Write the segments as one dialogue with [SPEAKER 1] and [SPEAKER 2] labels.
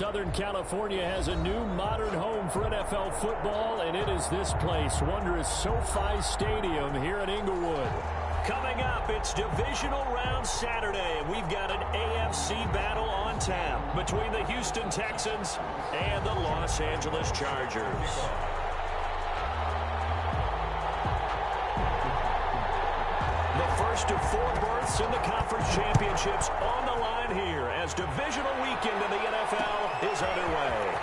[SPEAKER 1] Southern California has a new modern home for NFL football, and it is this place, wondrous SoFi Stadium here in Inglewood. Coming up, it's Divisional Round Saturday, and we've got an AFC battle on tap between the Houston Texans and the Los Angeles Chargers. The first of 4 berths in the conference championships on the line here as divisional weekend in the NFL is underway.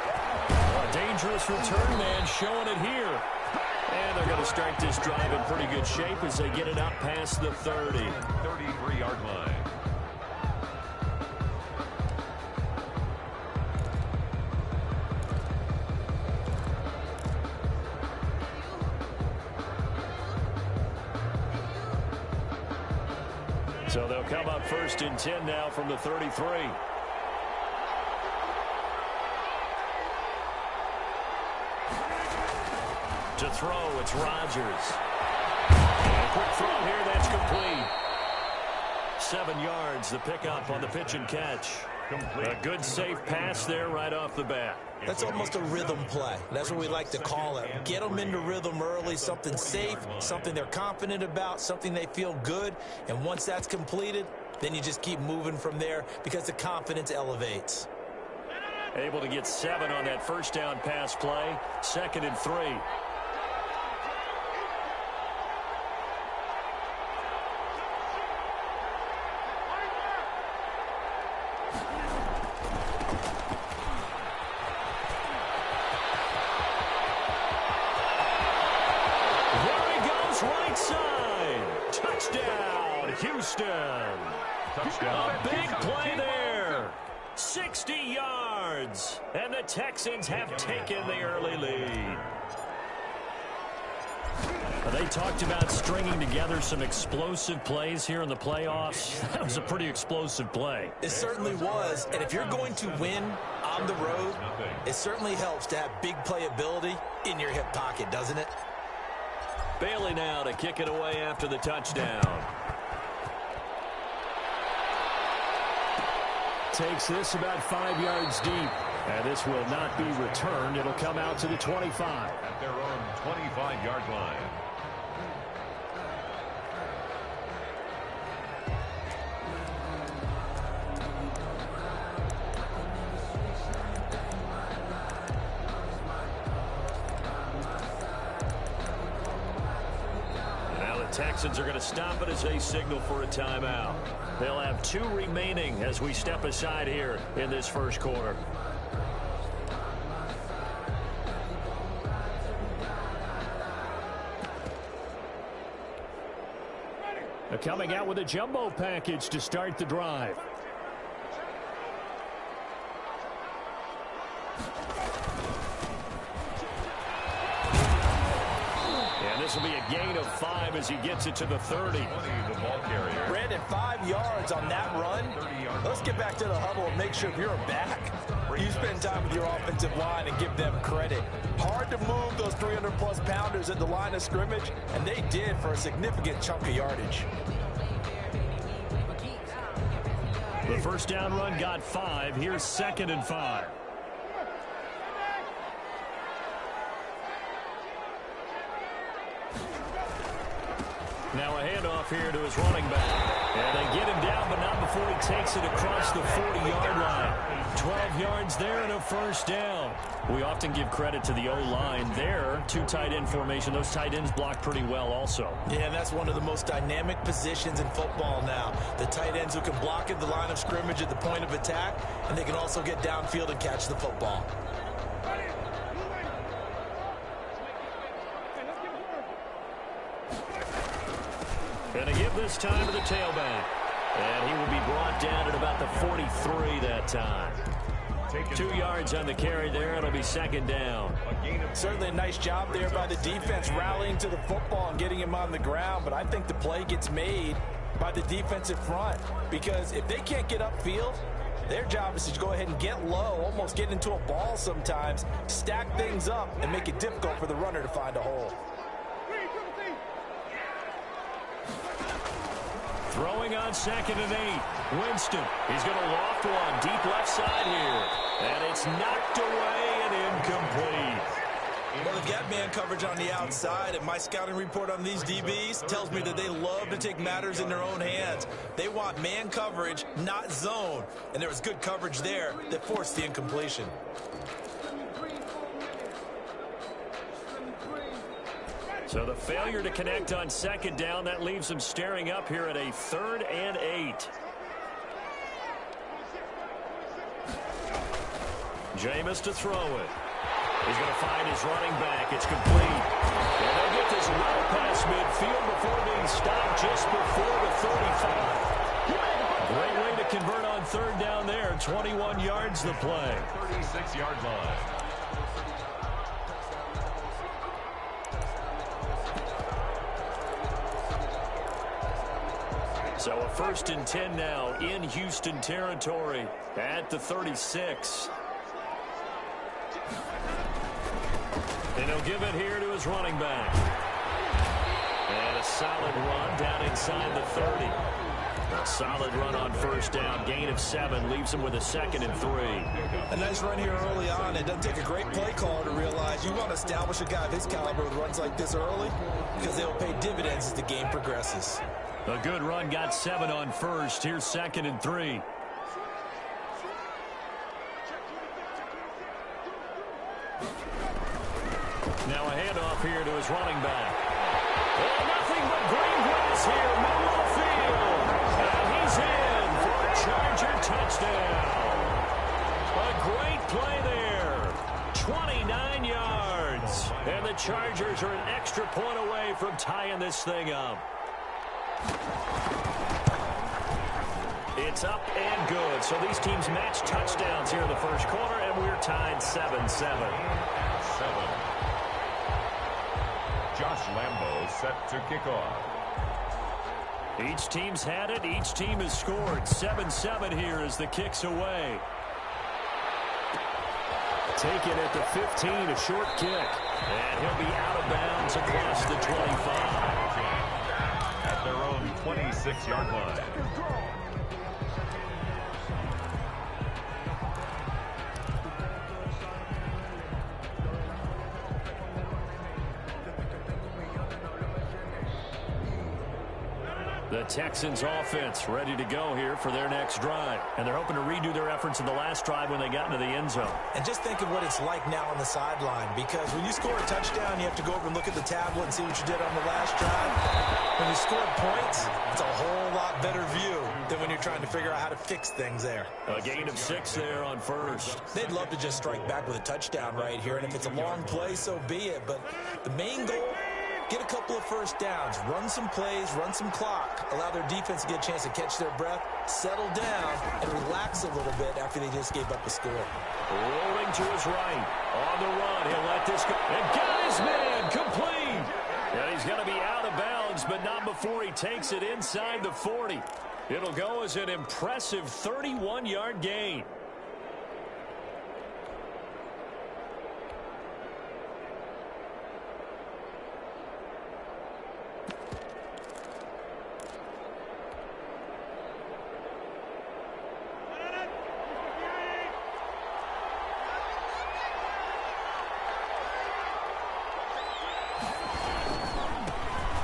[SPEAKER 1] A dangerous return man showing it here. And they're going to start this drive in pretty good shape as they get it up past the 30.
[SPEAKER 2] 33-yard line.
[SPEAKER 1] So they'll come up first and 10 now from the 33. To throw, it's Rodgers. And a quick throw here, that's complete. 7 yards, the pickup on the pitch and catch. A good, safe pass there right off the bat.
[SPEAKER 3] That's almost a rhythm play. That's what we like to call it. Get them into rhythm early, something safe, something they're confident about, something they feel good. And once that's completed, then you just keep moving from there because the confidence elevates.
[SPEAKER 1] Able to get 7 on that first down pass play. 2nd and 3. Touchdown, Houston.
[SPEAKER 2] Touchdown.
[SPEAKER 1] A big play there. 60 yards. And the Texans have taken the early lead. They talked about stringing together some explosive plays here in the playoffs. That was a pretty explosive play.
[SPEAKER 3] It certainly was. And if you're going to win on the road, it certainly helps to have big playability in your hip pocket, doesn't it?
[SPEAKER 1] Bailey now to kick it away after the touchdown. Takes this about 5 yards deep. And this will not be returned. It'll come out to the 25.
[SPEAKER 2] At their own 25-yard line.
[SPEAKER 1] Texans are going to stop it as they signal for a timeout. They'll have 2 remaining as we step aside here in this first quarter. They're coming out with a jumbo package to start the drive. This will be a gain of 5 as he gets it to the 30.
[SPEAKER 2] The ball carrier.
[SPEAKER 3] Brandon, 5 yards on that run. Let's get back to the huddle and make sure if you're a back, you spend time with your offensive line and give them credit. Hard to move those 300-plus pounders at the line of scrimmage, and they did for a significant chunk of yardage.
[SPEAKER 1] The first down run got 5. Here's 2nd and 5. Now a handoff here to his running back. And they get him down, but not before he takes it across the 40-yard line. 12 yards there and a first down. We often give credit to the O-line there. 2 tight end formation. Those tight ends block pretty well also.
[SPEAKER 3] Yeah, that's one of the most dynamic positions in football now. The tight ends who can block at the line of scrimmage at the point of attack, and they can also get downfield and catch the football.
[SPEAKER 1] Going to give this time to the tailback. And he will be brought down at about the 43 that time. 2 yards on the carry there. It'll be 2nd down.
[SPEAKER 3] Certainly a nice job there by the defense rallying to the football and getting him on the ground. But I think the play gets made by the defensive front. Because if they can't get upfield, their job is to go ahead and get low, almost get into a ball sometimes, stack things up, and make it difficult for the runner to find a hole.
[SPEAKER 1] Throwing on 2nd and 8. Winston, he's going to loft one deep left side here. And it's knocked away and incomplete.
[SPEAKER 3] Well, they've got man coverage on the outside, and my scouting report on these DBs tells me that they love to take matters in their own hands. They want man coverage, not zone. And there was good coverage there that forced the incompletion.
[SPEAKER 1] So the failure to connect on second down, that leaves them staring up here at a 3rd and 8. Jameis to throw it. He's going to find his running back. It's complete. And they'll get this well past midfield before being stopped just before the 35. Great way to convert on 3rd down there. 21 yards the play.
[SPEAKER 2] 36-yard line.
[SPEAKER 1] So a 1st and 10 now in Houston territory at the 36. And he'll give it here to his running back. And a solid run down inside the 30. A solid run on 1st down. Gain of 7 leaves him with a 2nd and 3.
[SPEAKER 3] A nice run here early on. It doesn't take a great play caller to realize you want to establish a guy of his caliber with runs like this early because they'll pay dividends as the game progresses.
[SPEAKER 1] A good run, got 7 on 1st. Here's 2nd and 3. Now a handoff here to his running back. Oh, nothing but green grass here, middle of the field. And he's in for a Charger touchdown. A great play there. 29 yards. And the Chargers are an extra point away from tying this thing up. It's up and good. So these teams match touchdowns here in the first quarter, and we're tied 7-7.
[SPEAKER 2] 7. Josh Lambo set to kick off.
[SPEAKER 1] Each team's had it. Each team has scored. 7-7 here as the kick's away. Taken at the 15, a short kick. And he'll be out of bounds across the 25.
[SPEAKER 2] At their own 26-yard line.
[SPEAKER 1] The Texans offense ready to go here for their next drive. And they're hoping to redo their efforts in the last drive when they got into the end zone.
[SPEAKER 3] And just think of what it's like now on the sideline, because when you score a touchdown, you have to go over and look at the tablet and see what you did on the last drive. When you score points, it's a whole lot better view than when you're trying to figure out how to fix things there.
[SPEAKER 1] A gain of 6 there on 1st.
[SPEAKER 3] They'd love to just strike back with a touchdown right here, and if it's a long play, so be it. But the main goal, get a couple of 1st downs, run some plays, run some clock, allow their defense to get a chance to catch their breath, settle down, and relax a little bit after they just gave up a score.
[SPEAKER 1] Rolling to his right. On the run. He'll let this go. And got his man. Complete. And he's going to be out of bounds, but not before he takes it inside the 40. It'll go as an impressive 31-yard gain.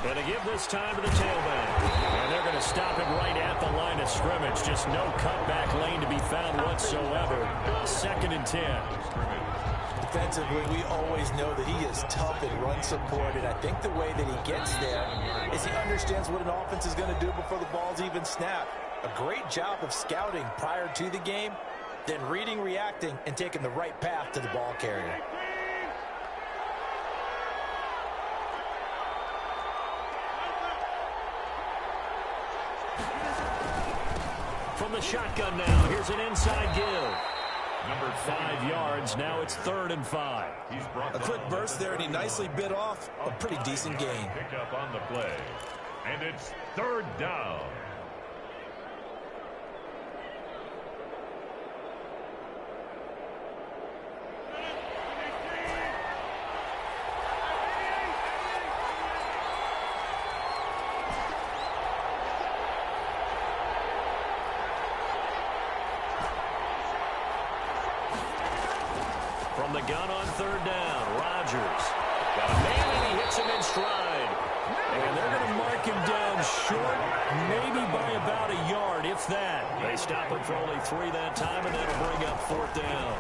[SPEAKER 1] And to give this time to the tailback. And they're going to stop him right at the line of scrimmage. Just no cutback lane to be found whatsoever. 2nd and 10.
[SPEAKER 3] Defensively, we always know that he is tough in run support, and I think the way that he gets there is he understands what an offense is going to do before the ball's even snapped. A great job of scouting prior to the game, then reading, reacting, and taking the right path to the ball carrier.
[SPEAKER 1] From the shotgun now, here's an inside give. Number 5 yards. Now it's 3rd and 5.
[SPEAKER 3] A quick burst there, and he nicely bit off a pretty decent gain.
[SPEAKER 2] Pick up on the play. And it's 3rd down.
[SPEAKER 1] From the gun on third down, Rodgers. Got a man, and he hits him in stride. And they're going to mark him down short, maybe by about a yard, if that. They stop him for only 3 that time, and that'll bring up fourth down.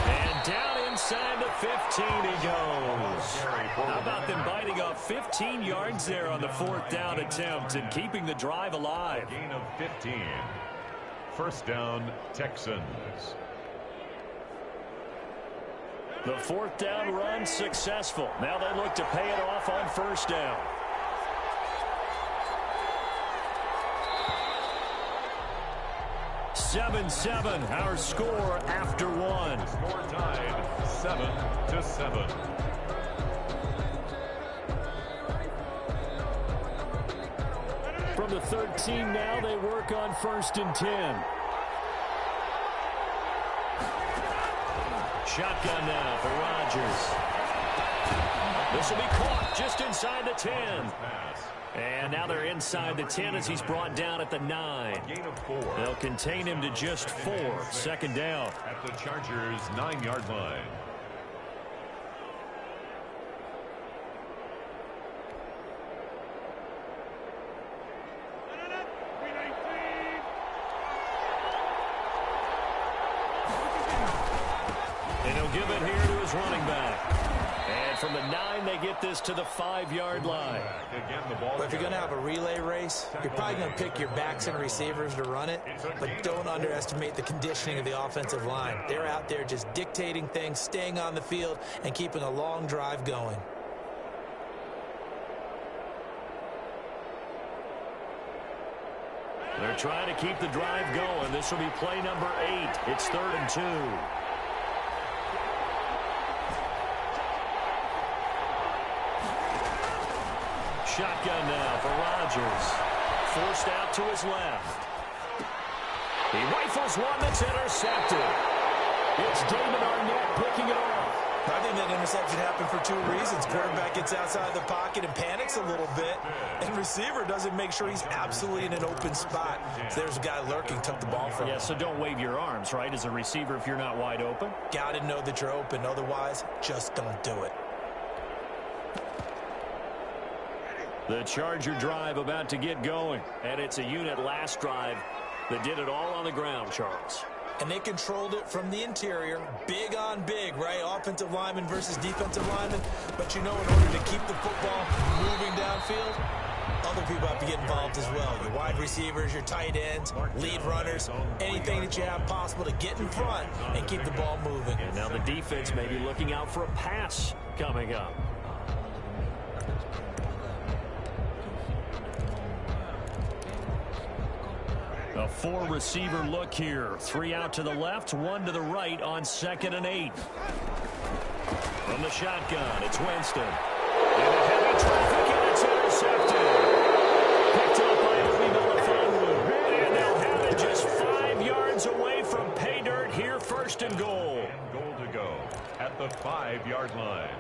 [SPEAKER 1] And down inside the 15 he goes. How about them biting off 15 yards there on the fourth down attempt and keeping the drive alive?
[SPEAKER 2] Gain of 15. First down, Texans.
[SPEAKER 1] The fourth down run successful. Now they look to pay it off on first down. Seven, our score after one.
[SPEAKER 2] Score tied 7-7.
[SPEAKER 1] From the 13 now, they work on 1st and 10. Shotgun now for Rodgers. This will be caught just inside the 10. And now they're inside the 10 as he's brought down at the 9.
[SPEAKER 2] Gain of 4.
[SPEAKER 1] They'll contain him to just 4. Second down.
[SPEAKER 2] At the Chargers' 9-yard line.
[SPEAKER 1] And he'll give it here to his running back. And from the 9, they get this to the 5-yard line.
[SPEAKER 2] Again, the ball.
[SPEAKER 3] But if you're going to have a relay race, you're probably going to pick your backs and receivers to run it, but don't underestimate the conditioning of the offensive line. They're out there just dictating things, staying on the field, and keeping a long drive going.
[SPEAKER 1] They're trying to keep the drive going. This will be play number 8. It's 3rd and 2. Shotgun now for Rodgers. Forced out to his left. He rifles one that's intercepted. It's David Arnett picking it off.
[SPEAKER 3] I think that interception happened for 2 reasons. Quarterback gets outside the pocket and panics a little bit, and receiver doesn't make sure he's absolutely in an open spot. So there's a guy lurking, took the ball from him.
[SPEAKER 1] Yeah, so don't wave your arms, right, as a receiver if you're not wide open.
[SPEAKER 3] Got to know that you're open. Otherwise, just don't do it.
[SPEAKER 1] The Charger drive about to get going, and it's a unit last drive that did it all on the ground, Charles.
[SPEAKER 3] And they controlled it from the interior, big on big, right? Offensive lineman versus defensive lineman. But you know, in order to keep the football moving downfield, other people have to get involved as well. Your wide receivers, your tight ends, lead runners, anything that you have possible to get in front and keep the ball moving.
[SPEAKER 1] And now the defense may be looking out for a pass coming up. A 4-receiver look here. 3 out to the left, 1 to the right on 2nd and 8. From the shotgun, it's Winston. And a heavy traffic, and it's intercepted. Picked up by Obi Melifonwu. And they'll have it just 5 yards away from pay dirt here, 1st and goal.
[SPEAKER 2] And goal to go at the 5-yard line.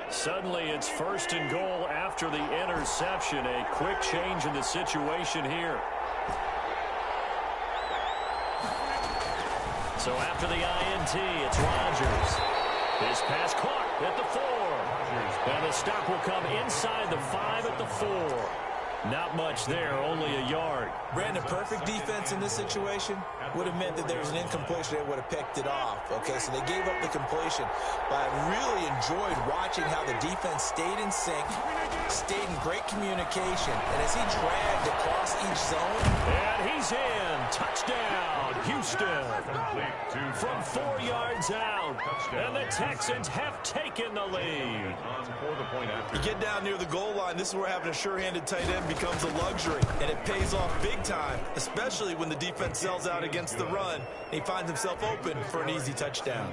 [SPEAKER 1] Suddenly, it's 1st and goal after the interception. A quick change in the situation here. So after the INT, it's Rodgers. His pass caught at the 4. And the stop will come inside the 5 at the 4. Not much there, only a yard.
[SPEAKER 3] Brandon, perfect defense in this situation would have meant that there was an incompletion. They would have picked it off. Okay, so they gave up the completion. But I really enjoyed watching how the defense stayed in sync, stayed in great communication. And as he dragged across each zone.
[SPEAKER 1] And he's in. Touchdown, Houston. From 4 yards out. And the Texans have taken the lead.
[SPEAKER 3] You get down near the goal line, this is where having a sure-handed tight end becomes a luxury. And it pays off big time, especially when the defense sells out against the run. And he finds himself open for an easy touchdown.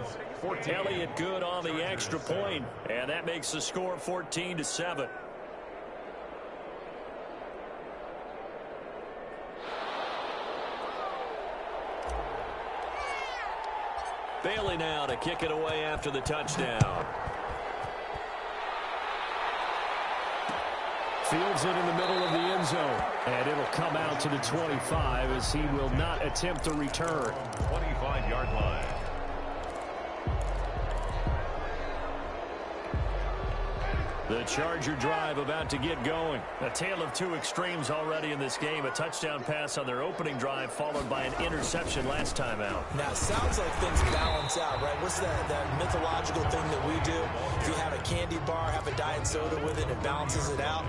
[SPEAKER 1] Elliott good on the extra point, and that makes the score 14-7. Bailey Trelle now to kick it away after the touchdown. Fields it in the middle of the end zone. And it'll come out to the 25 as he will not attempt to return.
[SPEAKER 2] 25-yard line.
[SPEAKER 1] The Charger drive about to get going. A tale of two extremes already in this game. A touchdown pass on their opening drive followed by an interception last time out.
[SPEAKER 3] Now, it sounds like things balance out, right? What's that mythological thing that we do? If you have a candy bar, have a diet soda with it, it balances it out.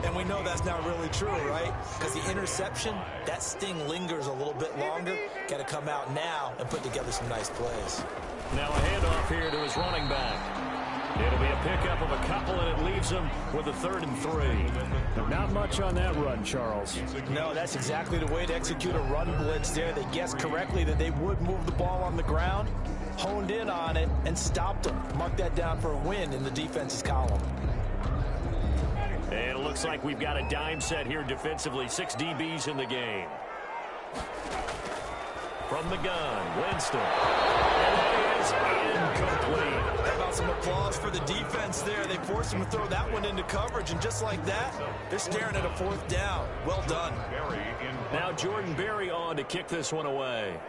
[SPEAKER 3] And we know that's not really true, right? Because the interception, that sting lingers a little bit longer. Got to come out now and put together some nice plays.
[SPEAKER 1] Now a handoff here to his running back. It'll be a pickup of a couple, and it leaves him with a 3rd and 3. Not much on that run, Charles.
[SPEAKER 3] No, that's exactly the way to execute a run blitz there. They guessed correctly that they would move the ball on the ground, honed in on it, and stopped them. Mark that down for a win in the defense's column.
[SPEAKER 1] And it looks like we've got a dime set here defensively. 6 DBs in the game. From the gun, Winston. And that is incomplete.
[SPEAKER 3] How about some applause for the defense there? They forced him to throw that one into coverage, and just like that, they're staring at a 4th down. Well done.
[SPEAKER 1] Now Jordan Berry on to kick this one away.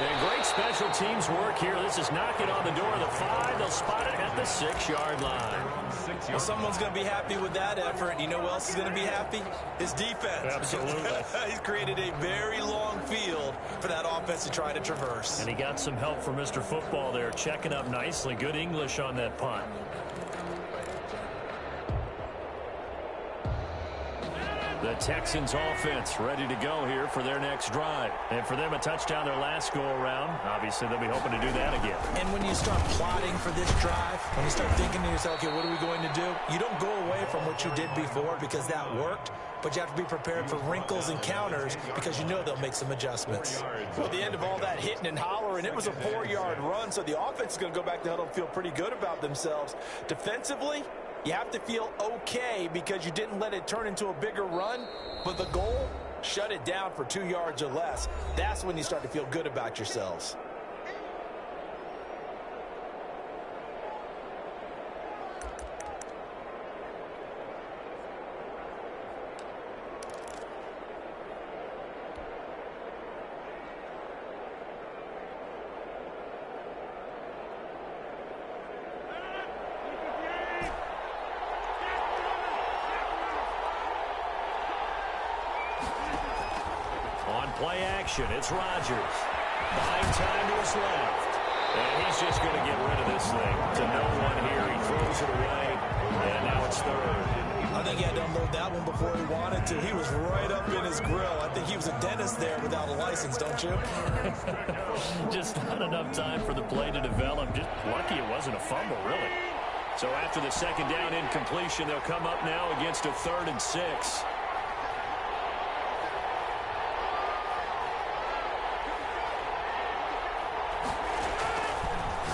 [SPEAKER 1] And great special teams work here. This is knocking on the door of the 5. They'll spot it at the 6-yard line.
[SPEAKER 3] Well, someone's going to be happy with that effort. You know who else is going to be happy? His defense.
[SPEAKER 1] Absolutely.
[SPEAKER 3] He's created a very long field for that offense to try to traverse.
[SPEAKER 1] And he got some help from Mr. Football there, checking up nicely. Good English on that punt. The Texans offense ready to go here for their next drive. And for them, a touchdown their last go-around. Obviously, they'll be hoping to do that again.
[SPEAKER 3] And when you start plotting for this drive, when you start thinking to yourself, okay, what are we going to do? You don't go away from what you did before because that worked, but you have to be prepared for wrinkles and counters because you know they'll make some adjustments. Well, at the end of all that hitting and hollering, it was a 4-yard run, so the offense is going to go back to huddle and feel pretty good about themselves. Defensively, you have to feel okay because you didn't let it turn into a bigger run, but the goal, shut it down for 2 yards or less. That's when you start to feel good about yourselves.
[SPEAKER 1] Play action. It's Rodgers. Buying time to his left. And he's just going to get rid of this thing. To no one here. He throws it away. And now it's 3rd.
[SPEAKER 3] I think he had to unload that one before he wanted to. He was right up in his grill. I think he was a dentist there without a license, don't you?
[SPEAKER 1] Just not enough time for the play to develop. Just lucky it wasn't a fumble, really. So after the 2nd down incompletion, they'll come up now against a 3rd and 6.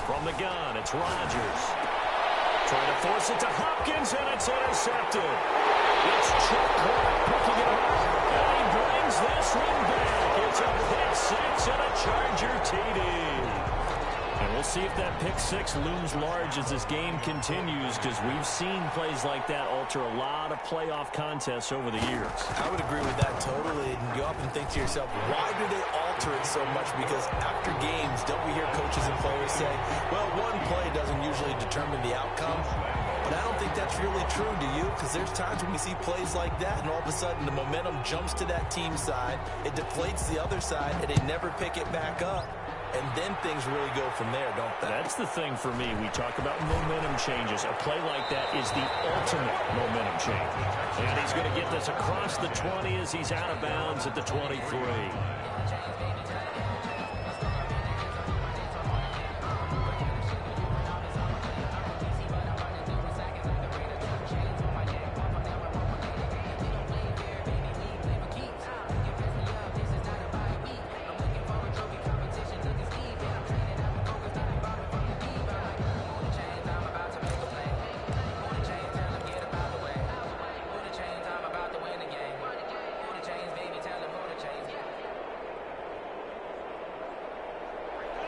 [SPEAKER 1] From the gun, it's Rodgers. Trying to force it to Hopkins, and it's intercepted. It's Chuck picking it up, and he brings this one back. It's a pick 6 and a Charger TD. And we'll see if that pick 6 looms large as this game continues, because we've seen plays like that alter a lot of playoff contests over the years.
[SPEAKER 3] I would agree with that totally. And you often think to yourself, why do they alter it so much? Because after games, don't we hear coaches and players say, well, one play doesn't usually determine the outcome. But I don't think that's really true, do you? Because there's times when we see plays like that, and all of a sudden the momentum jumps to that team side, it deflates the other side, and they never pick it back up. And then things really go from there, don't they?
[SPEAKER 1] That's the thing for me. We talk about momentum changes. A play like that is the ultimate momentum change. And he's going to get this across the 20 as he's out of bounds at the 23.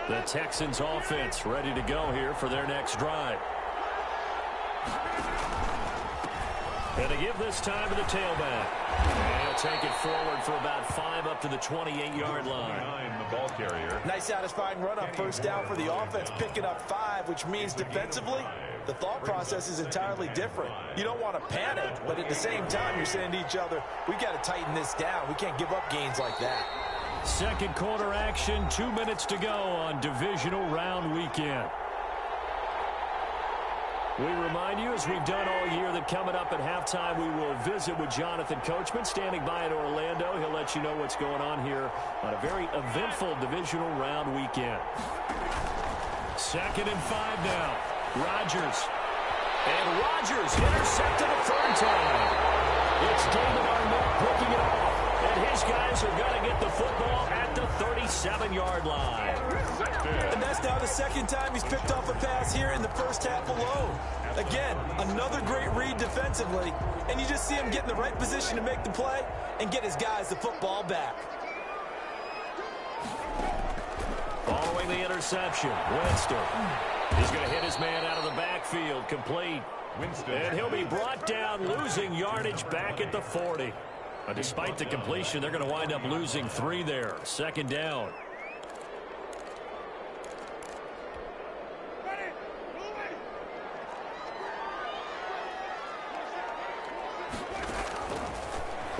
[SPEAKER 1] The Texans offense ready to go here for their next drive. And to give this time to the tailback. And he'll take it forward for about 5 up to the 28-yard line.
[SPEAKER 2] Behind the ball carrier.
[SPEAKER 3] Nice satisfying run on first down for the offense, picking up 5, which means defensively, the thought process is entirely different. You don't want to panic, but at the same time, you're saying to each other, we've got to tighten this down. We can't give up gains like that.
[SPEAKER 1] Second quarter action, 2 minutes to go on Divisional Round Weekend. We remind you, as we've done all year, that coming up at halftime, we will visit with Jonathan Coachman, standing by in Orlando. He'll let you know what's going on here on a very eventful Divisional Round weekend. 2nd and 5 now. Rodgers. And Rodgers intercepted the 3rd time. It's David Arnett picking it off. And his guys are going to get the football at the 37-yard line.
[SPEAKER 3] And that's now the 2nd time he's picked off a pass here in the first half alone. Again, another great read defensively, and you just see him get in the right position to make the play and get his guys the football back.
[SPEAKER 1] Following the interception, Winston. He's going to hit his man out of the backfield, complete.
[SPEAKER 2] Winston.
[SPEAKER 1] And he'll be brought down, losing yardage back at the 40. Despite the completion, they're going to wind up losing 3 there. 2nd down.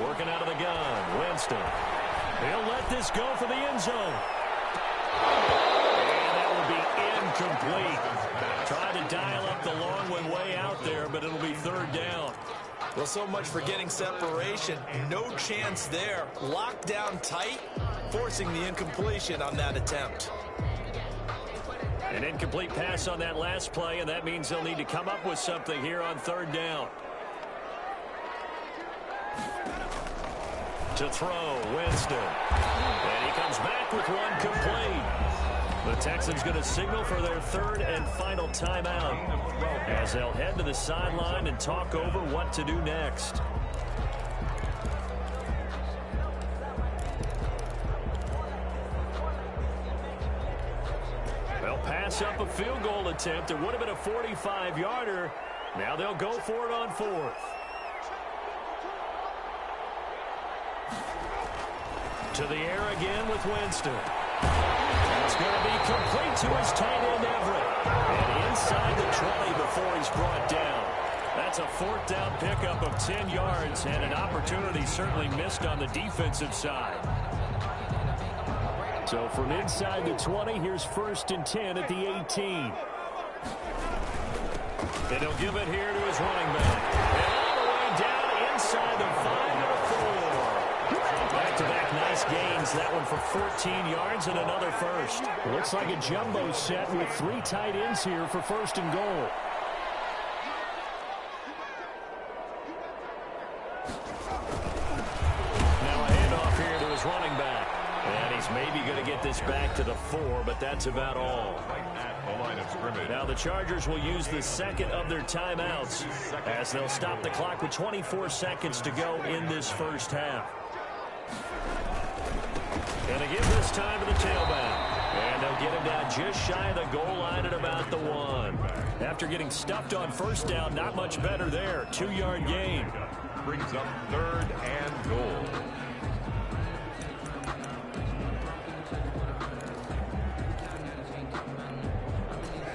[SPEAKER 1] Working out of the gun, Winston. He'll let this go for the end zone. And that will be incomplete. Trying to dial up the long one way out there, but it'll be 3rd down.
[SPEAKER 3] Well, so much for getting separation. No chance there. Locked down tight, forcing the incompletion on that attempt.
[SPEAKER 1] An incomplete pass on that last play, and that means they'll need to come up with something here on 3rd down. To throw, Winston. And he comes back with one complete. The Texans going to signal for their 3rd and final timeout as they'll head to the sideline and talk over what to do next. They'll pass up a field goal attempt. It would have been a 45-yarder. Now they'll go for it on 4th. To the air again with Winston. It's going to be complete to his tight end, Everett. And inside the 20 before he's brought down. That's a 4th down pickup of 10 yards and an opportunity certainly missed on the defensive side. So from inside the 20, here's 1st and 10 at the 18. And he'll give it here to his running back. And all the way down inside the 5 to the 4. Back-to-back nice gains. That one for 14 yards and another 1st. Looks like a jumbo set with 3 tight ends here for 1st and goal. Now a handoff here to his running back. And he's maybe going to get this back to the 4, but that's about all.
[SPEAKER 2] The line of scrimmage.
[SPEAKER 1] Now the Chargers will use the 2nd of their timeouts as they'll stop the clock with 24 seconds to go in this first half. And to give this time to the tailback. And they'll get him down just shy of the goal line at about the 1. After getting stuffed on 1st down, not much better there. 2-yard gain.
[SPEAKER 2] Brings up 3rd and goal.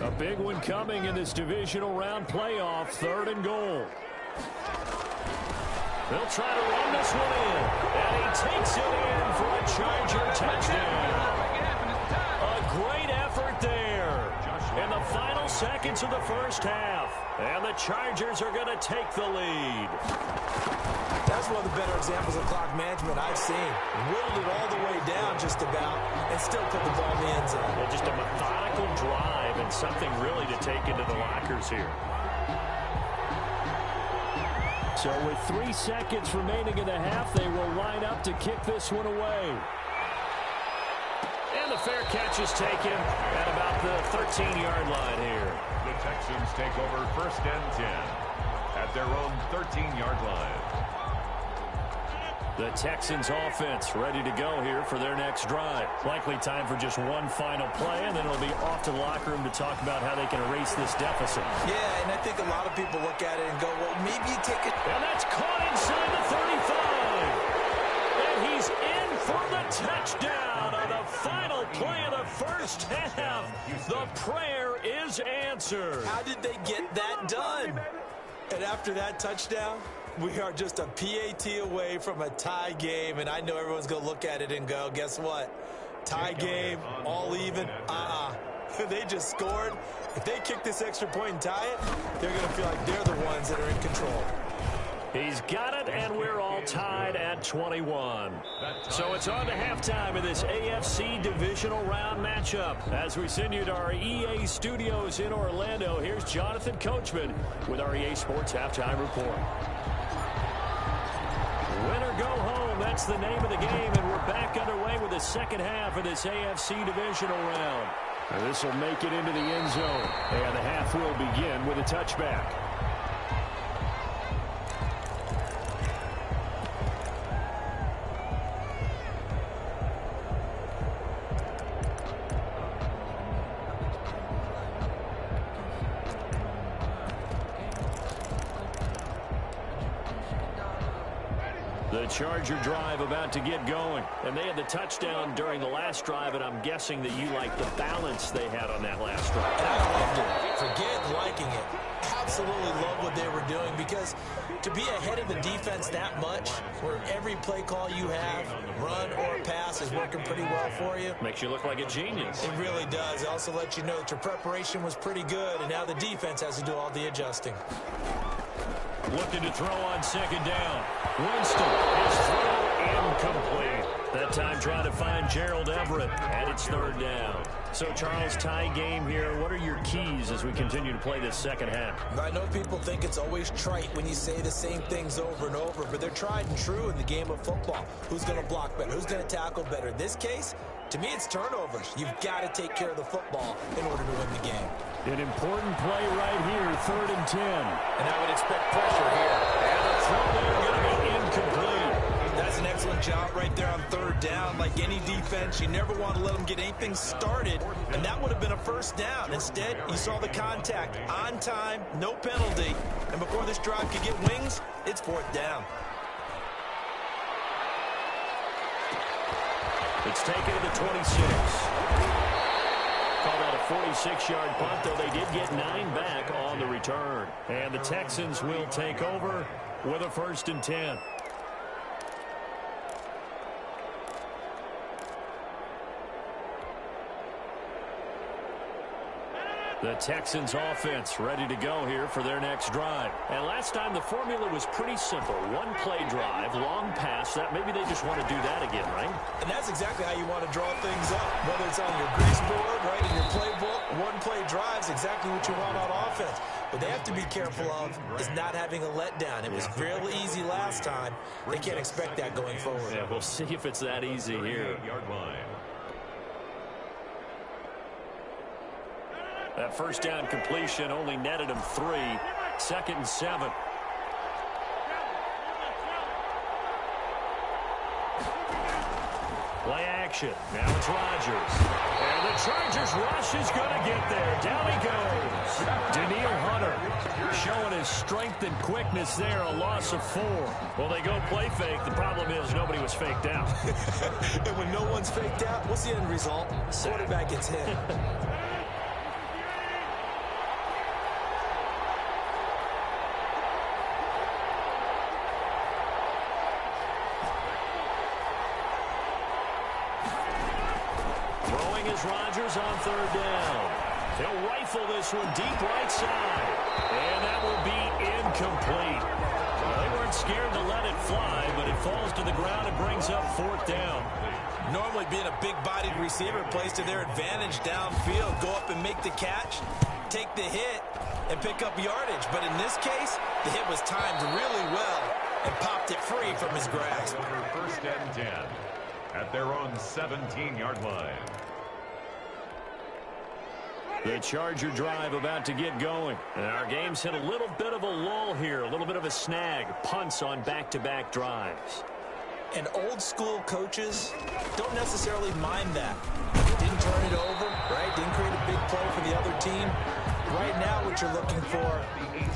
[SPEAKER 1] A big one coming in this divisional round playoff. 3rd and goal. They'll try to run this one in. And he takes it in for a Charger touchdown. A great effort there in the final seconds of the first half. And the Chargers are going to take the lead.
[SPEAKER 3] That's one of the better examples of clock management I've seen. Whittled it all the way down just about and still put the ball in the end zone.
[SPEAKER 1] Well, just a methodical drive and something really to take into the lockers here. So with 3 seconds remaining in the half, they will line up to kick this one away. And the fair catch is taken at about the 13-yard line here.
[SPEAKER 2] The Texans take over 1st and 10 at their own 13-yard line.
[SPEAKER 1] The Texans offense ready to go here for their next drive. Likely time for just one final play, and then it'll be off to the locker room to talk about how they can erase this deficit.
[SPEAKER 3] Yeah, and I think a lot of people look at it and go, well, maybe you take it.
[SPEAKER 1] And that's caught inside the 35. And he's in for the touchdown on the final play of the first half. The prayer is answered.
[SPEAKER 3] How did they get that done? And after that touchdown, we are just a PAT away from a tie game, and I know everyone's going to look at it and go, guess what? Tie game, all even, They just scored. If they kick this extra point and tie it, they're going to feel like they're the ones that are in control.
[SPEAKER 1] He's got it, and we're all tied at 21. So it's on to halftime of this AFC Divisional Round matchup. As we send you to our EA studios in Orlando, here's Jonathan Coachman with our EA Sports Halftime Report. Win or go home, that's the name of the game, and we're back underway with the second half of this AFC Divisional Round. And this will make it into the end zone, and the half will begin with a touchback. The Charger drive about to get going. And they had the touchdown during the last drive, and I'm guessing that you like the balance they had on that last drive.
[SPEAKER 3] And I loved it. Forget liking it. Absolutely love what they were doing, because to be ahead of the defense that much, where every play call you have, run or pass, is working pretty well for you.
[SPEAKER 1] Makes you look like a genius.
[SPEAKER 3] It really does. It also lets you know that your preparation was pretty good, and now the defense has to do all the adjusting.
[SPEAKER 1] Looking to throw on second down. Winston, his throw incomplete. That time trying to find Gerald Everett, and it's third down. So, Charles, tie game here. What are your keys as we continue to play this second half?
[SPEAKER 3] I know people think it's always trite when you say the same things over and over, but they're tried and true in the game of football. Who's going to block better? Who's going to tackle better? In this case, to me, it's turnovers. You've got to take care of the football in order to win the game.
[SPEAKER 1] An important play right here, 3rd and 10.
[SPEAKER 3] And I would expect pressure here.
[SPEAKER 1] And the throw there going to be incomplete.
[SPEAKER 3] That's an excellent job right there on 3rd down. Like any defense, you never want to let them get anything started, and that would have been a first down. Instead, you saw the contact on time, no penalty, and before this drive could get wings, it's 4th down.
[SPEAKER 1] It's taken to the 26. Called out a 46-yard punt, though they did get 9 back on the return. And the Texans will take over with a 1st and 10. The Texans offense ready to go here for their next drive. And last time the formula was pretty simple. One play drive, long pass. That maybe they just want to do that again, right?
[SPEAKER 3] And that's exactly how you want to draw things up. Whether it's on your grease board, right, in your playbook, one play drive's exactly what you want on offense. What they have to be careful of is not having a letdown. It was real easy last time. They can't expect that going forward.
[SPEAKER 1] Yeah, we'll see if it's that easy here.
[SPEAKER 2] Yard line.
[SPEAKER 1] That first down completion only netted him 3. 2nd and 7. Play action. Now it's Rodgers. And the Chargers rush is going to get there. Down he goes. Danielle Hunter showing his strength and quickness there. A loss of 4. Well, they go play fake. The problem is nobody was faked out.
[SPEAKER 3] And when no one's faked out, what's the end result? Quarterback gets hit.
[SPEAKER 1] Rodgers on 3rd down. He'll rifle this one deep right side. And that will be incomplete. Well, they weren't scared to let it fly, but it falls to the ground and brings up 4th down.
[SPEAKER 3] Normally being a big-bodied receiver plays to their advantage downfield. Go up and make the catch, take the hit, and pick up yardage. But in this case, the hit was timed really well and popped it free from his grasp.
[SPEAKER 2] 1st and 10 at their own 17-yard line.
[SPEAKER 1] The Charger drive about to get going. And our game's hit a little bit of a lull here, a little bit of a snag. Punts on back-to-back drives.
[SPEAKER 3] And old school coaches don't necessarily mind that. Didn't turn it over, right? Didn't create a big play for the other team. Right now what you're looking for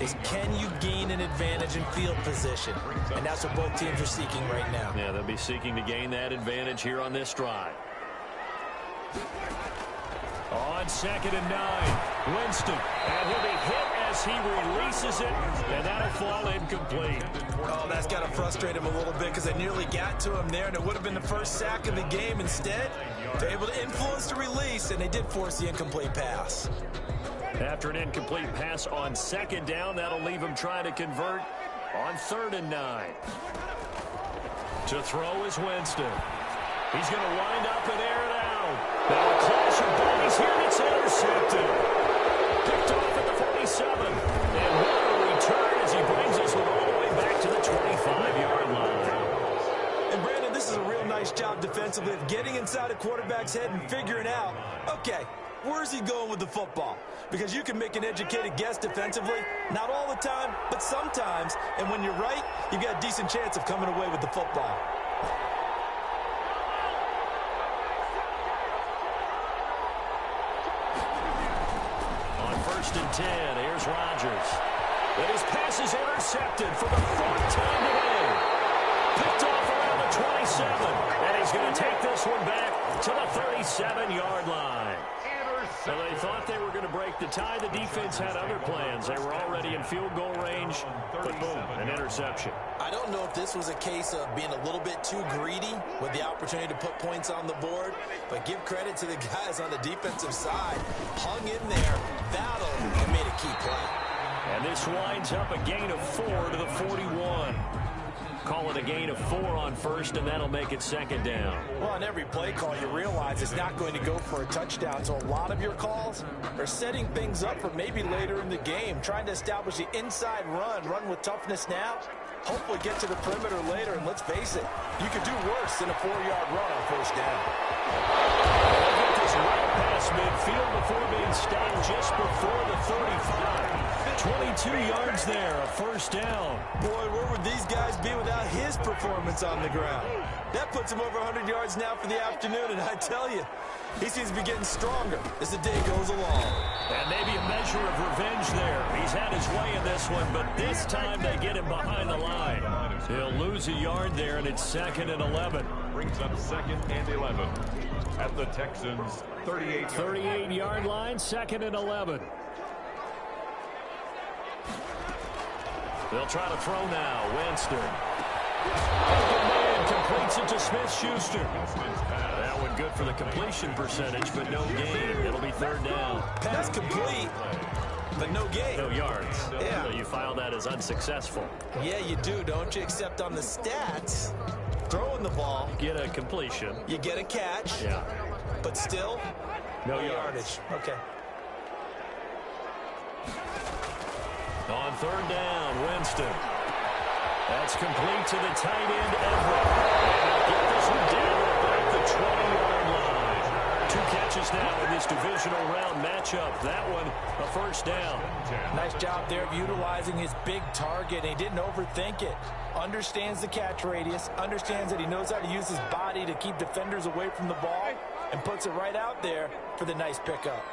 [SPEAKER 3] is, can you gain an advantage in field position? And that's what both teams are seeking right now.
[SPEAKER 1] Yeah, they'll be seeking to gain that advantage here on this drive. On 2nd and 9, Winston. And he'll be hit as he releases it, and that'll fall incomplete.
[SPEAKER 3] Oh, that's got to frustrate him a little bit because they nearly got to him there, and it would have been the first sack of the game. Instead, they're able to influence the release, and they did force the incomplete pass.
[SPEAKER 1] After an incomplete pass on 2nd down, that'll leave him trying to convert on 3rd and 9. To throw is Winston. He's going to wind up and air it out. Now a clash of bodies here, and it's intercepted. Picked off at the 47. And what a return as he brings us all the way back to the 25-yard line.
[SPEAKER 3] And Brandon, this is a real nice job defensively of getting inside a quarterback's head and figuring out, okay, where's he going with the football? Because you can make an educated guess defensively, not all the time, but sometimes. And when you're right, you've got a decent chance of coming away with the football.
[SPEAKER 1] On 1st and 10, here's Rodgers. And his pass is intercepted for the 4th time today. Picked off around the 27. And he's going to take this one back to the 37-yard line. So they thought they were going to break the tie. The defense had other plans. They were already in field goal range, but boom, an interception.
[SPEAKER 3] I don't know if this was a case of being a little bit too greedy with the opportunity to put points on the board, but give credit to the guys on the defensive side. Hung in there, battled, and made a key play.
[SPEAKER 1] And this winds up a gain of 4 to the 41. Call it a gain of 4 on 1st, and that'll make it 2nd down.
[SPEAKER 3] Well, on every play call, you realize it's not going to go for a touchdown. So a lot of your calls are setting things up for maybe later in the game, trying to establish the inside run with toughness now, hopefully get to the perimeter later. And let's face it, you could do worse than a 4-yard run on 1st down.
[SPEAKER 1] They'll get this right past midfield before being stopped just before the 35. 22 yards there, a 1st down.
[SPEAKER 3] Boy, where would these guys be without his performance on the ground? That puts him over 100 yards now for the afternoon, and I tell you, he seems to be getting stronger as the day goes along.
[SPEAKER 1] And maybe a measure of revenge there. He's had his way in this one, but this time they get him behind the line. He'll lose a yard there, and it's 2nd and 11.
[SPEAKER 2] Brings up 2nd and 11 at the Texans'
[SPEAKER 1] 38-yard line, 2nd and 11. They'll try to throw now. Winston. Open man completes it to Smith-Schuster. That one good for the completion percentage, but no gain. It'll be 3rd down.
[SPEAKER 3] Pass complete, but no gain.
[SPEAKER 1] No yards.
[SPEAKER 3] Yeah.
[SPEAKER 1] So you file that as unsuccessful.
[SPEAKER 3] Yeah, you do, don't you? Except on the stats, throwing the ball.
[SPEAKER 1] Get a completion.
[SPEAKER 3] You get a catch.
[SPEAKER 1] Yeah.
[SPEAKER 3] But still,
[SPEAKER 1] no yardage.
[SPEAKER 3] Okay.
[SPEAKER 1] On 3rd down, Winston. That's complete to the tight end, Everett. And get this one down about the 20-yard line. 2 catches now in this divisional round matchup. That one, a 1st down.
[SPEAKER 3] Nice job there of utilizing his big target. He didn't overthink it. Understands the catch radius. Understands that he knows how to use his body to keep defenders away from the ball. And puts it right out there for the nice pickup.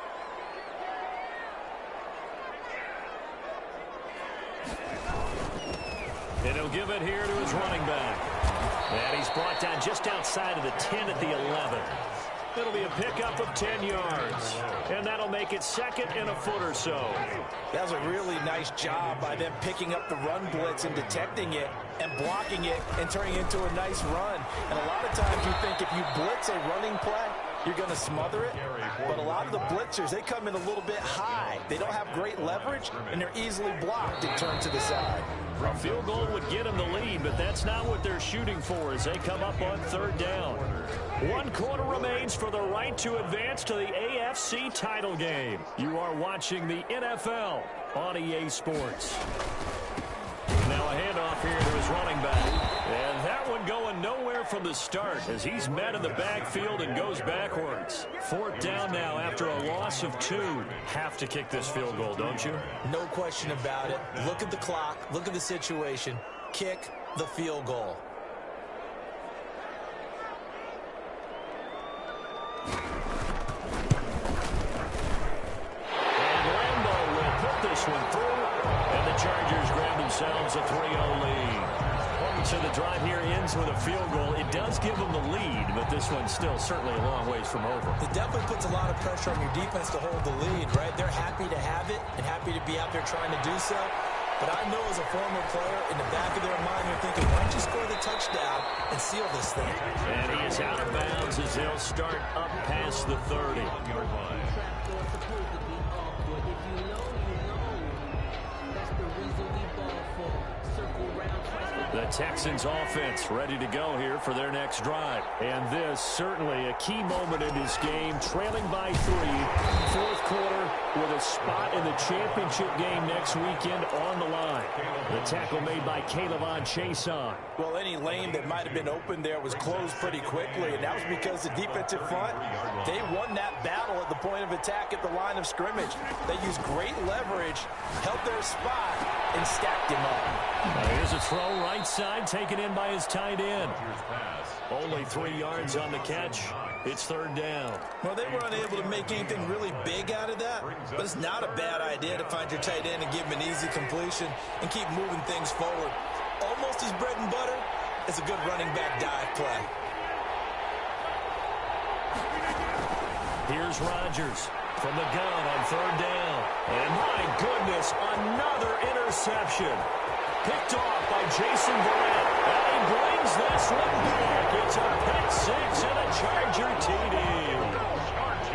[SPEAKER 1] And he'll give it here to his running back. And he's brought down just outside of the 10 at the 11. It'll be a pickup of 10 yards. And that'll make it 2nd and a foot or so.
[SPEAKER 3] That was a really nice job by them picking up the run blitz and detecting it and blocking it and turning it into a nice run. And a lot of times you think if you blitz a running play, you're going to smother it. But a lot of the blitzers, they come in a little bit high. They don't have great leverage, and they're easily blocked and turned to the side.
[SPEAKER 1] A field goal would get them the lead, but that's not what they're shooting for as they come up on 3rd down. 1 quarter remains for the right to advance to the AFC title game. You are watching the NFL on EA Sports. Now a handoff here to his running back. And that one going nowhere from the start as he's met in the backfield and goes backwards. 4th down now after a loss of 2. Have to kick this field goal, don't you?
[SPEAKER 3] No question about it. Look at the clock. Look at the situation. Kick the field goal.
[SPEAKER 1] And Lambo will put this one through. And the Chargers grab themselves a 3-0 lead. So the drive here ends with a field goal. It does give them the lead, but this one's still certainly a long ways from over.
[SPEAKER 3] It definitely puts a lot of pressure on your defense to hold the lead, right? They're happy to have it and happy to be out there trying to do so. But I know as a former player, in the back of their mind, they're thinking, why don't you score the touchdown and seal this thing?
[SPEAKER 1] And he is out of bounds as they'll start up past the 30. The Texans offense ready to go here for their next drive. And this certainly a key moment in this game. Trailing by 3, fourth quarter with a spot in the championship game next weekend on the line. The tackle made by Caleb Chason.
[SPEAKER 3] Well, any lane that might have been open there was closed pretty quickly, and that was because the defensive front, they won that battle at the point of attack at the line of scrimmage. They used great leverage, held their spot, and stacked him up.
[SPEAKER 1] Here's a throw right side, taken in by his tight end. Only 3 yards on the catch. It's third down.
[SPEAKER 3] Well, they were unable to make anything really big out of that, but it's not a bad idea to find your tight end and give him an easy completion and keep moving things forward. Almost his bread and butter. It's a good running back dive play.
[SPEAKER 1] Here's Rodgers from the gun on third down. And my goodness, another interception. Picked off by Jason Verrett. And he brings this one back. It's a pick six and a Charger TD.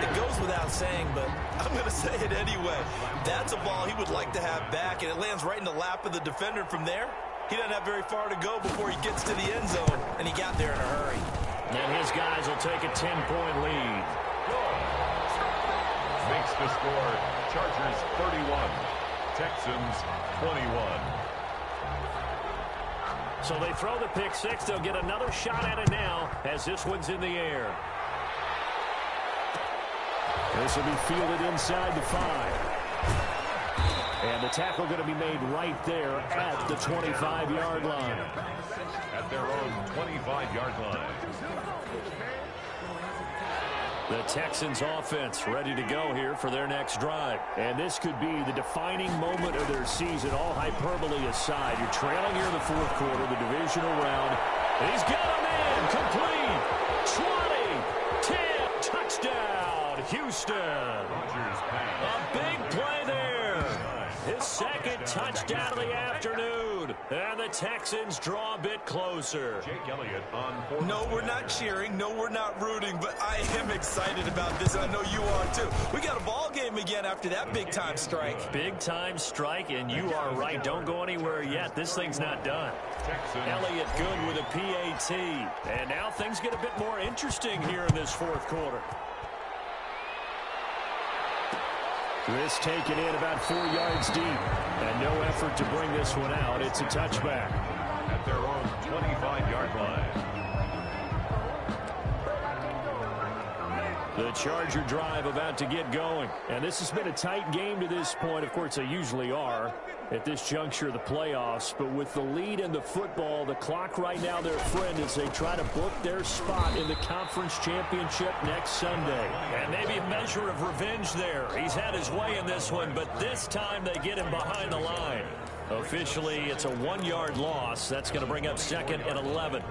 [SPEAKER 3] It goes without saying, but I'm going to say it anyway. That's a ball he would like to have back, and it lands right in the lap of the defender from there. He doesn't have very far to go before he gets to the end zone, and he got there in a hurry.
[SPEAKER 1] And his guys will take a 10-point lead.
[SPEAKER 2] Makes the score Chargers 31, Texans 21.
[SPEAKER 1] So they throw the pick six. They'll get another shot at it now as this one's in the air. This will be fielded inside the 5. And the tackle going to be made right there at the 25-yard line.
[SPEAKER 2] At their own 25-yard line.
[SPEAKER 1] The Texans offense ready to go here for their next drive. And this could be the defining moment of their season, all hyperbole aside. You're trailing here in the fourth quarter, the divisional round. And he's got a man complete. 20, 10, touchdown, Houston. A big play there. His second touchdown of the afternoon. And the Texans draw a bit closer.
[SPEAKER 2] Jake Elliott on.
[SPEAKER 3] No, we're not cheering. No, we're not rooting. But I am excited about this. I know you are, too. We got a ball game again after that big-time strike.
[SPEAKER 1] Big-time strike, and you are right. Don't go anywhere yet. This thing's not done.
[SPEAKER 2] Texans.
[SPEAKER 1] Elliott good with a PAT. And now things get a bit more interesting here in this fourth quarter. This taken in about 4 yards deep. And no effort to bring this one out. It's a touchback.
[SPEAKER 2] At their own 25-yard line.
[SPEAKER 1] The Charger drive about to get going. And this has been a tight game to this point. Of course, they usually are at this juncture of the playoffs. But with the lead in the football, the clock right now their friend as they try to book their spot in the conference championship next Sunday. And maybe a measure of revenge there. He's had his way in this one, but this time they get him behind the line. Officially, it's a 1-yard loss. That's going to bring up second and 11.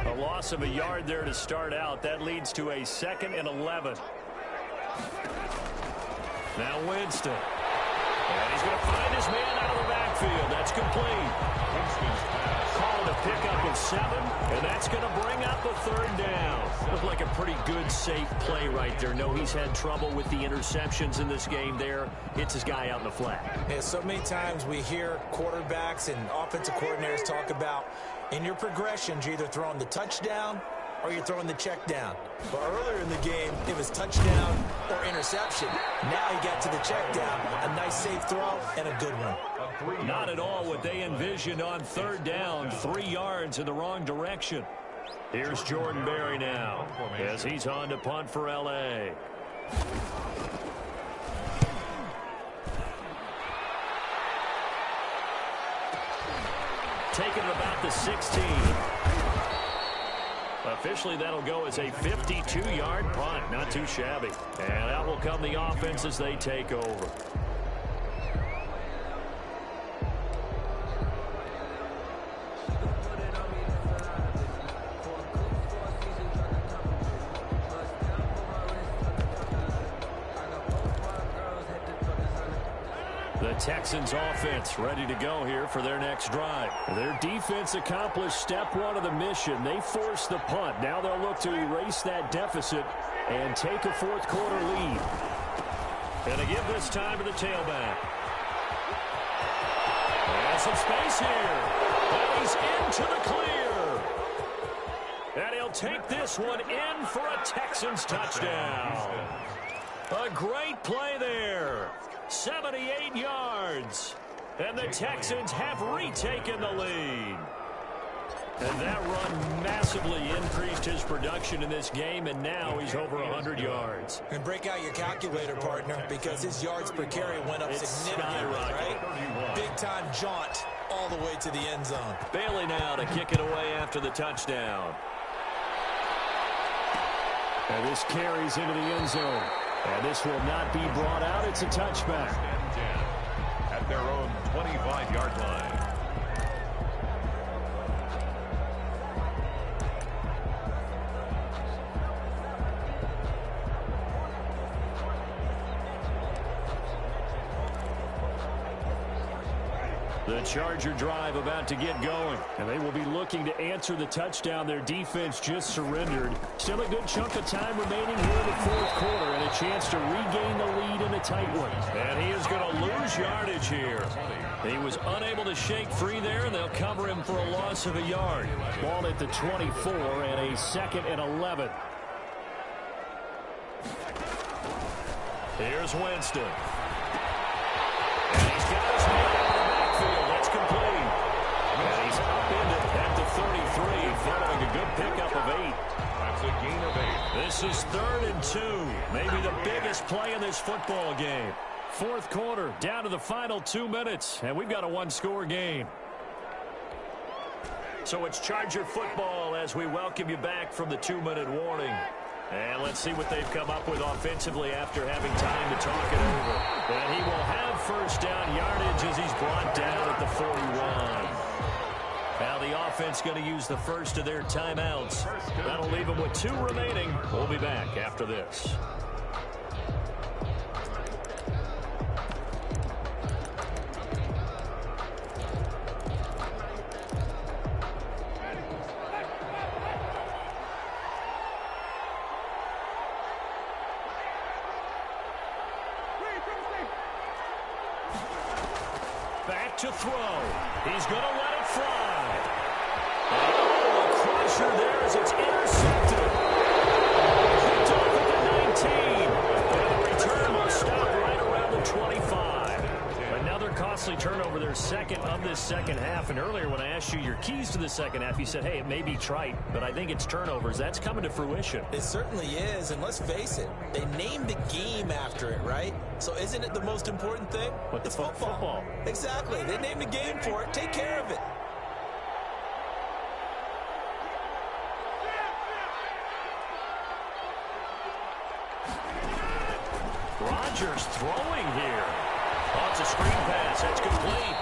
[SPEAKER 1] A loss of a yard there to start out. That leads to a second and 11. Now Winston. And he's going to find his man out of the backfield. That's complete.
[SPEAKER 2] Winston's pass.
[SPEAKER 1] Called a pickup of 7, and that's going to bring up a third down. Looked like a pretty good, safe play right there. No, he's had trouble with the interceptions in this game there. Hits his guy out in the flat.
[SPEAKER 3] Yeah, so many times we hear quarterbacks and offensive coordinators talk about in your progressions, you're either throwing the touchdown or you're throwing the check down. But earlier in the game, it was touchdown or interception. Now he got to the check down. A nice safe throw and a good one.
[SPEAKER 1] Not at all what they envisioned on third down. 3 yards in the wrong direction. Here's Jordan Berry now as he's on to punt for L.A. Taking it about the 16. A officially that'll go as a 52-yard punt. Not too shabby. And out will come the offense as they take over. The Texans offense ready to go here for their next drive. Their defense accomplished step one of the mission. They forced the punt. Now they'll look to erase that deficit and take a fourth quarter lead. And to give this time to the tailback. And some space here. And he's into the clear. And he'll take this one in for a Texans touchdown. A great play there. 78 yards. And the Texans have retaken the lead. And that run massively increased his production in this game, and now he's over 100 yards.
[SPEAKER 3] And break out your calculator, partner, because his yards per carry went up significantly, right? Big-time jaunt all the way to the end zone.
[SPEAKER 1] Bailey now to kick it away after the touchdown. And this carries into the end zone. And this will not be brought out. It's a touchback.
[SPEAKER 2] At their own 25-yard line.
[SPEAKER 1] The Charger drive about to get going. And they will be looking to answer the touchdown their defense just surrendered. Still a good chunk of time remaining here in the fourth quarter and a chance to regain the lead in a tight one. And he is going to lose yardage here. He was unable to shake free there, and they'll cover him for a loss of a yard. Ball at the 24 and a 2nd and 11. Here's Winston. And he's got his man out of the backfield. That's complete. And he's up in it at the 33, following a good pickup of 8.
[SPEAKER 2] That's a gain of 8.
[SPEAKER 1] This is 3rd and 2. Maybe the biggest play in this football game. Fourth quarter, down to the final 2 minutes, and we've got a one-score game. So it's Charger football as we welcome you back from the 2-minute warning. And let's see what they've come up with offensively after having time to talk it over. And he will have first down yardage as he's brought down at the 41. Now the offense going to use the first of their timeouts. That'll leave them with 2 remaining. We'll be back after this. Back to throw. He's going to let it fly. Oh, a crusher there as it's intercepted. Picked off at the 19. And the return will stop right around the 25. Another costly turnover, their second of this second half. And earlier when I asked you your keys to the second half, you said, hey, it may be trite, but I think it's turnovers. That's coming to fruition.
[SPEAKER 3] It certainly is, and let's face it, they named the game after it, right? So isn't it the most important thing?
[SPEAKER 1] But it's football.
[SPEAKER 3] Exactly. They named a game for it. Take care of it.
[SPEAKER 1] Rodgers throwing here. Oh, it's a screen pass. That's complete.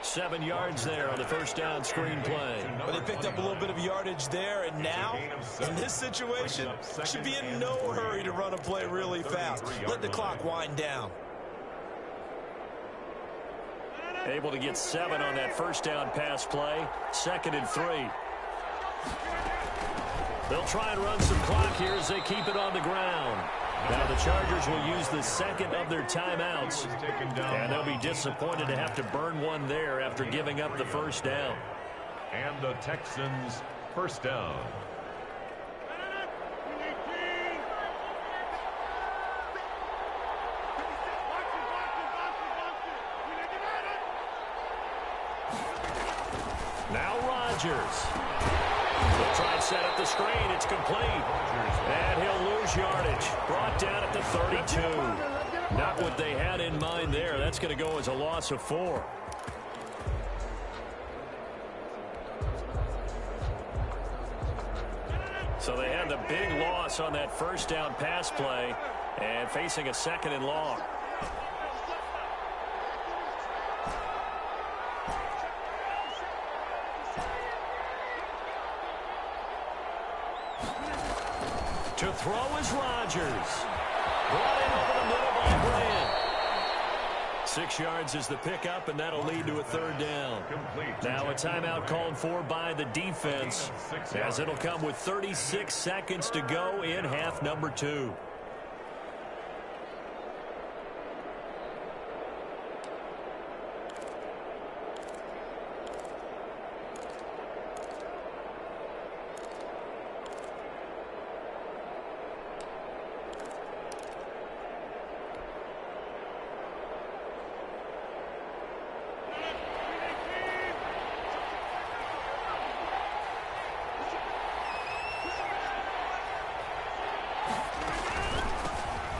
[SPEAKER 1] 7 yards there on the first down screen play.
[SPEAKER 3] But they picked up a little bit of yardage there, and now, in this situation, should be in no hurry to run a play really fast. Let the clock wind down.
[SPEAKER 1] Able to get 7 on that first down pass play. 2nd and 3. They'll try and run some clock here as they keep it on the ground. Now the Chargers will use the second of their timeouts. And they'll be disappointed to have to burn one there after giving up the first down.
[SPEAKER 2] And the Texans first down.
[SPEAKER 1] Now Rodgers. They'll try and set up the screen. It's complete. And he'll lose yardage. Brought down at the 32. Not what they had in mind there. That's going to go as a loss of 4. So they had the big loss on that first down pass play and facing a second and long. To throw is Rodgers. Brought in over the middle by Bland. 6 yards is the pickup, and that'll lead to a third down. Now a timeout called for by the defense, as it'll come with 36 seconds to go in half number 2.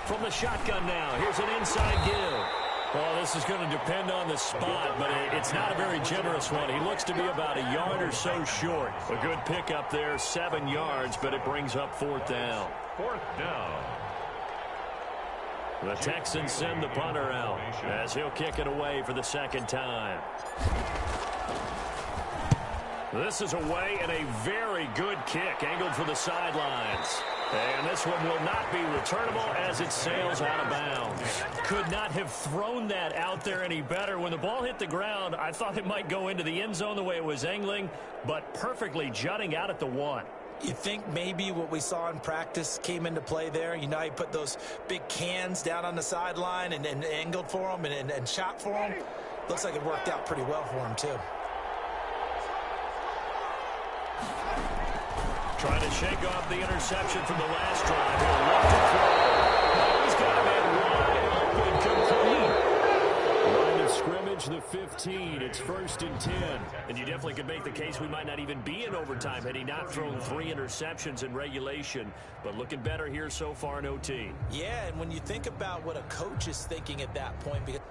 [SPEAKER 1] From the shotgun now, here's an inside give. Well, this is going to depend on the spot, but it's not a very generous one. He looks to be about a yard or so short. A good pickup there, 7 yards, but it brings up fourth down.
[SPEAKER 2] Fourth down.
[SPEAKER 1] The Texans send the punter out as he'll kick it away for the second time. This is away and a very good kick angled for the sidelines. And this one will not be returnable as it sails out of bounds. Could not have thrown that out there any better. When the ball hit the ground, I thought it might go into the end zone the way it was angling, but perfectly jutting out at the 1.
[SPEAKER 3] You think maybe what we saw in practice came into play there? You know, he put those big cans down on the sideline and angled for him and shot for him. Looks like it worked out pretty well for him, too.
[SPEAKER 1] Trying to shake off the interception from the last drive. He'll look to throw. Oh, he's got a man wide open, complete. Line of scrimmage, the 15. It's 1st and 10. And you definitely could make the case we might not even be in overtime had he not thrown 3 interceptions in regulation. But looking better here so far in OT.
[SPEAKER 3] Yeah, and when you think about what a coach is thinking at that point, because